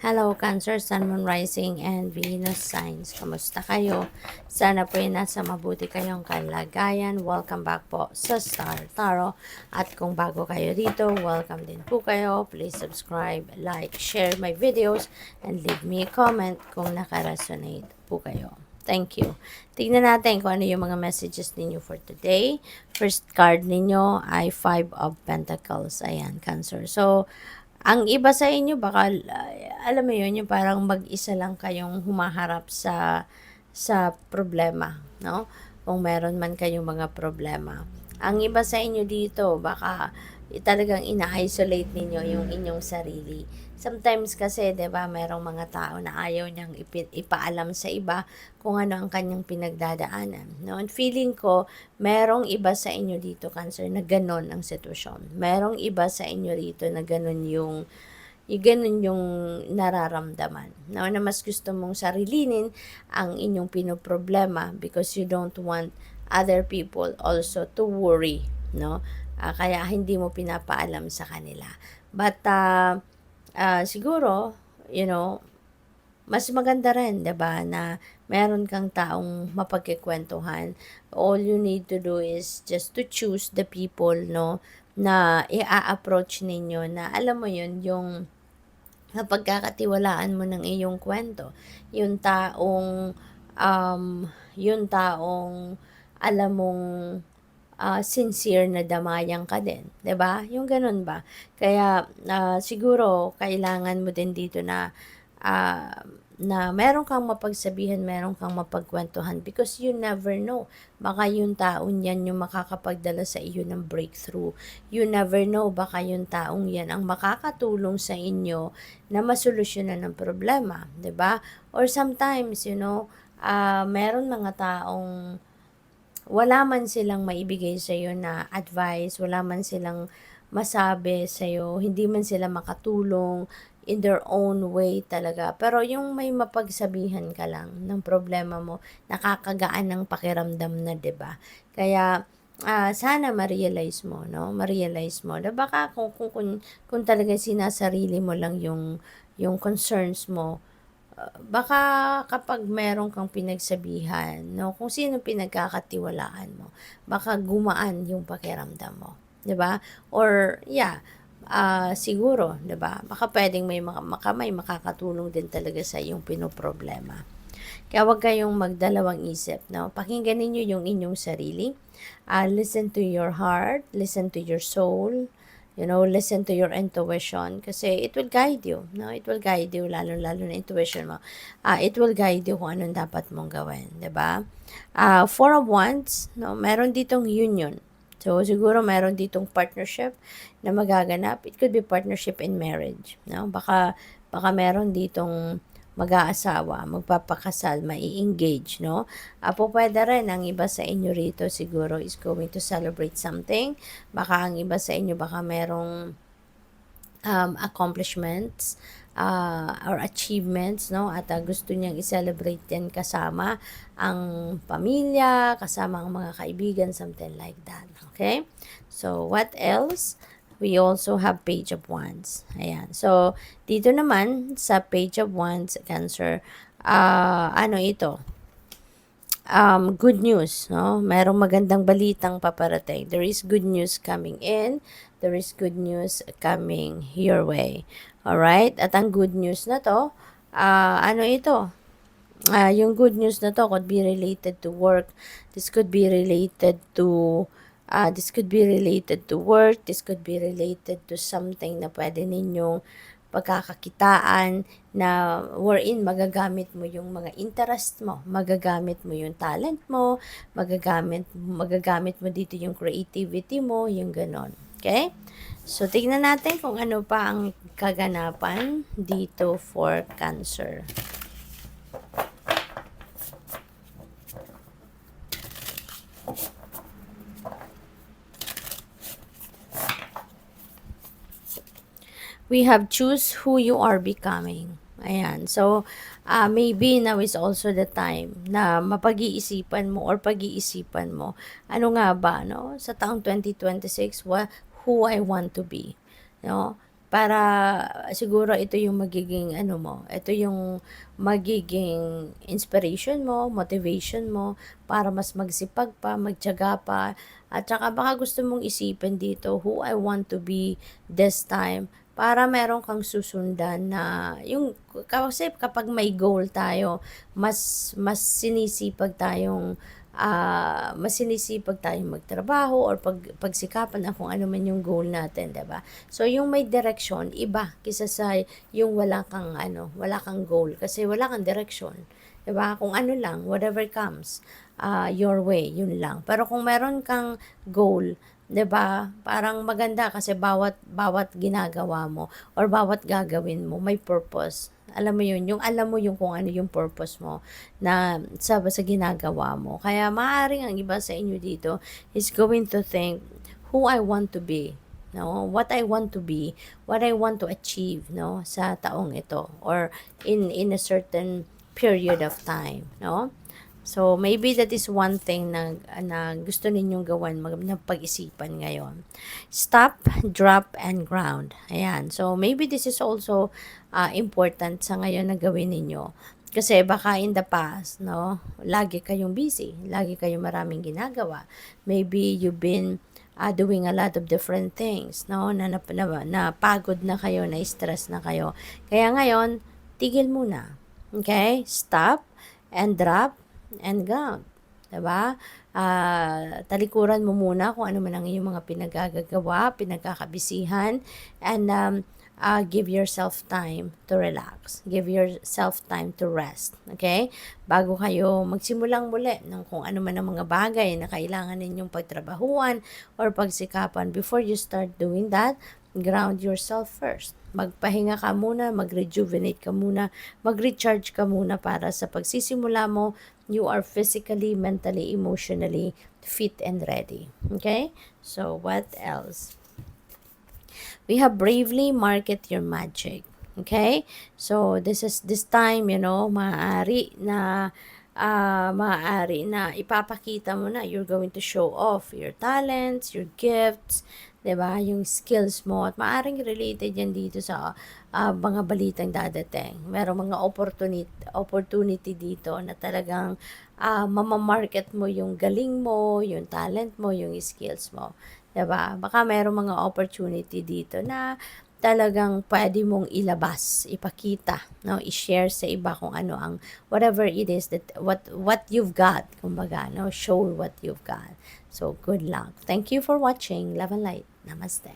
Hello, Cancer, Sun, Moon, Rising, and Venus signs. Kamusta kayo? Sana po ay nasa mabuti kayong kalagayan. Welcome back po sa Star Tarot. At kung bago kayo dito, welcome din po kayo. Please subscribe, like, share my videos, and leave me a comment kung nakaresonate po kayo. Thank you. Tignan natin kung ano yung mga messages ninyo for today. First card ninyo ay Five of Pentacles. Ayan, Cancer. So, ang iba sa inyo baka, alam mo yun, yung parang mag-isa lang kayong humaharap sa problema, no? Kung meron man kayong mga problema. Ang iba sa inyo dito, baka talagang ina-isolate ninyo yung inyong sarili. Sometimes kasi, 'di ba, merong mga tao na ayaw niyang ipaalam sa iba kung ano ang kanyang pinagdadaanan, no? And feeling ko, merong iba sa inyo dito, Cancer, na gano'n ang sitwasyon. Merong iba sa inyo dito na gano'n ganun yung nararamdaman. No? Na mas gusto mong sarilinin ang inyong pinoproblema because you don't want other people also to worry. No? Kaya hindi mo pinapaalam sa kanila. But, siguro, you know, mas maganda rin, 'di ba, na meron kang taong mapagkukwentuhan. All you need to do is just to choose the people, no, na i-approach ninyo na alam mo 'yun, yung napagkakatiwalaan mo ng iyong kwento. Yung taong, yung taong alam mong sincere na damayan ka din, 'di ba? Yung gano'n ba? Kaya, siguro kailangan mo din dito ah, na meron kang mapagsabihan, meron kang mapagkuwentuhan because you never know. Baka yung taong yan yung makakapagdala sa iyo ng breakthrough. You never know, baka yung taong yan ang makakatulong sa inyo na masolusyonan ng problema, 'di ba? Or sometimes, meron mga taong wala man silang maibigay sa iyo na advice, wala man silang masabi sa iyo, hindi man sila makatulong in their own way talaga. Pero yung may mapagsabihan ka lang ng problema mo, nakakagaan ng pakiramdam na, 'di ba? Kaya sana ma-realize mo, no? Ma-realize mo na baka kung talaga sinasarili mo lang yung concerns mo, baka kapag meron kang pinagsabihan, no, kung sino pinagkakatiwalaan mo, baka gumaan yung pakiramdam mo, 'di ba? Or siguro, 'di ba? Baka pwedeng may makakatulong din talaga sa iyong pinoproblema. Kaya huwag kayong magdalawang isip, no? Pakinggan niyo yung inyong sarili. Listen to your heart, listen to your soul, listen to your intuition kasi it will guide you, no? It will guide you, lalo-lalo na intuition mo. It will guide you kung anong dapat mong gawin, 'di ba? Four of Wands, no? Meron ditong union. So, siguro meron ditong partnership na magaganap. It could be partnership in marriage, no? Baka meron ditong mag-aasawa, magpapakasal, mai-engage, no? Pwede rin ang iba sa inyo rito siguro is going to celebrate something. Baka ang iba sa inyo baka merong accomplishments or achievements, no? At gusto niyang i-celebrate yan kasama ang pamilya, kasama ang mga kaibigan, something like that. Okay? So, what else? We also have Page of Wands. Ayan. So, dito naman sa Page of Wands, Cancer, ano ito? Good news, no? Merong magandang balitang paparating. There is good news coming in. There is good news coming your way. Alright? At ang good news na to, ano ito? Yung good news na to could be related to work. This could be related to work. This could be related to something na pwede ninyong pagkakakitaan na wherein magagamit mo yung mga interest mo, magagamit mo yung talent mo, magagamit mo dito yung creativity mo, yung ganon. Okay? So, tignan natin kung ano pa ang kaganapan dito for Cancer. We have choose who you are becoming. Ayan. So, maybe now is also the time na mapag-iisipan mo or pag-iisipan mo, ano nga ba, no? Sa taong 2026, who I want to be. No? para siguro ito yung magiging ano mo, ito yung magiging inspiration mo, motivation mo para mas magsipag pa, magtiyaga pa, at saka baka gusto mong isipin dito, who I want to be this time, para meron kang susundan na yung kasi kapag may goal tayo, mas sinisipag tayong magtrabaho or pagsikapan ang kung ano man yung goal natin, 'di ba? So yung may direction iba kaysa sa yung wala kang goal kasi wala kang direction, 'di ba? Kung ano lang, whatever comes your way, yun lang. Pero kung meron kang goal, 'di ba? Parang maganda kasi bawat ginagawa mo or bawat gagawin mo may purpose. Alam mo yun, yung alam mo yung kung ano yung purpose mo na sa ginagawa mo. Kaya maaaring ang iba sa inyo dito is going to think who I want to be, no? What I want to be, what I want to achieve, no, sa taong ito or in a certain period of time, no? So, maybe that is one thing na gusto ninyong gawan, na pag-isipan ngayon. Stop, drop, and ground. Ayan. So, maybe this is also important sa ngayon na gawin ninyo. Kasi baka in the past, no, lagi kayong busy, lagi kayong maraming ginagawa. Maybe you've been doing a lot of different things, no, na pagod na kayo, na stress na kayo. Kaya ngayon, tigil muna. Okay? Stop and drop and ground. Diba? Talikuran mo muna kung ano man ang iyong mga pinagagagawa, pinagkakabisihan, and give yourself time to relax. Give yourself time to rest. Okay? Bago kayo magsimulang muli ng kung ano man ang mga bagay na kailangan ninyong pagtrabahuan or pagsikapan, before you start doing that, ground yourself first. Magpahinga ka muna, mag-rejuvenate ka muna, mag-recharge ka muna para sa pagsisimula mo, you are physically, mentally, emotionally fit and ready. Okay? So, what else? We have bravely market your magic. Okay? So, this time, maaari na ipapakita mo na, you're going to show off your talents, your gifts, 'di ba? Yung skills mo, at maaring related yan dito sa mga balitang dadating. Merong mga opportunity dito na talagang mamamarket mo yung galing mo, yung talent mo, yung skills mo. 'Di ba? Baka merong mga opportunity dito na talagang pwede mong ilabas, ipakita, no, i-share sa iba kung ano ang whatever it is that what you've got, kumbaga, no, show what you've got. So good luck. Thank you for watching. Love and light. Namaste.